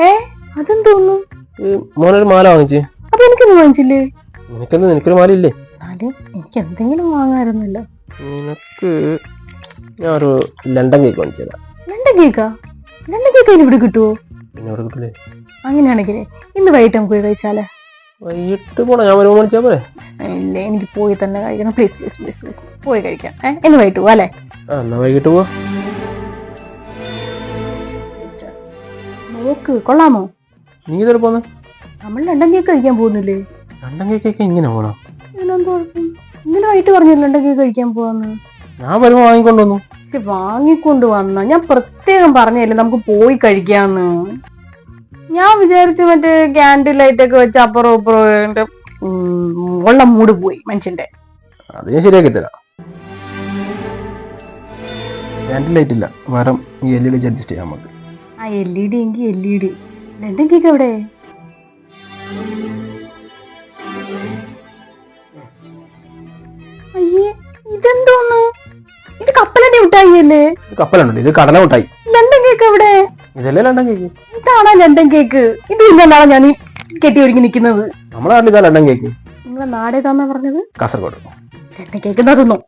ഏ അതെന്തോന്നു? മോനൊരു മാല വാങ്ങിച്ചേ. അപ്പൊ എനിക്കൊന്നും വാങ്ങിച്ചില്ലേ? നിനക്കൊരു മാല ഇല്ലേ? എന്നാലും എനിക്ക് എന്തെങ്കിലും വാങ്ങാറുന്നല്ലോ. നിനക്ക് ഞാനൊരു ലണ്ടൻ കേക്ക് വാങ്ങിച്ചതാ. ലണ്ടൻ കേക്കാ? ലണ്ടൻ കേക്ക് അതിന് ഇവിടെ കിട്ടുവോ? പിന്നെ ഇവിടെ കിട്ടില്ലേ? അങ്ങനെയാണെങ്കിലേ ഇന്ന് വൈകിട്ട് നമുക്ക് പോയി കഴിച്ചാലേ? വൈകിട്ട് പോണോ? ഞാൻ വരുമ്പോൾ വിളിച്ചാ പോരെ? ഇല്ലേ, എനിക്ക് പോയി തന്നെ കഴിക്കണം. പ്ലീസ് പ്ലീസ് പ്ലീസ് പ്ലീസ് പോയി കഴിക്കാം. ഇന്ന് വൈകിട്ട് പോവാ അല്ലേ? എന്നാ വൈകിട്ട് പോവാ. നോക്ക് കൊള്ളാമോ? നീ ഇതുവരെ പോന്നെ? നമ്മൾ ലണ്ടൻ കേക്ക് കഴിക്കാൻ പോകുന്നില്ലേ? ലണ്ടൻ കേക്കൊക്കെ ഇങ്ങനെ പോണോ? ഇതിനെന്തോ ഇന്നലെ വൈകിട്ട് പറഞ്ഞില്ല ലണ്ടൻ കേക്ക് കഴിക്കാൻ പോവാന്ന്. ഞാൻ വരുമ്പോ വാങ്ങിക്കൊണ്ടുവന്നു. പക്ഷെ വാങ്ങിക്കൊണ്ട് വന്ന ഞാൻ പ്രത്യേകം പറഞ്ഞല്ലേ നമുക്ക് പോയി കഴിക്കാന്ന്. ഞാൻ വിചാരിച്ചു മറ്റേ ക്യാൻഡിൽ ലൈറ്റ് ഒക്കെ വെച്ച് അപ്പുറം ഇപ്പുറം ഉള്ള മൂഡ് പോയി മനുഷ്യന്റെ. അത് ഞാൻ ശരിയാക്കി തരാം. ക്യാൻഡിൽ ലൈറ്റ് ഇല്ല, വേറെ ഈ LED വെച്ച് അഡ്ജസ്റ്റ് ചെയ്യാൻ നമുക്ക്. ആ LED എങ്കിൽ LED. ലണ്ടൻ കേക്ക് എവിടെ? അയ്യേ ഇതെന്തോന്ന്? ഇത് കപ്പലണ്ടി മിഠായി അല്ലേ? കപ്പലുണ്ട്, ഇത് കടല മിഠായി. ലണ്ടൻ കേക്ക് എവിടെ? ഇതല്ലേ ലണ്ടൻ കേക്ക്. ഇതാണോ ലണ്ടൻ കേക്ക്? ഇത് ഇന്നാണ് ഞാൻ ഈ കെട്ടി ഒരുങ്ങി നിൽക്കുന്നത്. നമ്മളെ നാട്ടിൽ ഇതാ ലണ്ടൻ കേക്ക്. നിങ്ങളെ നാടേതാന്നാ പറഞ്ഞത്? കാസർഗോഡ്. ലണ്ടൻ കേക്ക് എന്താ തിന്നോ?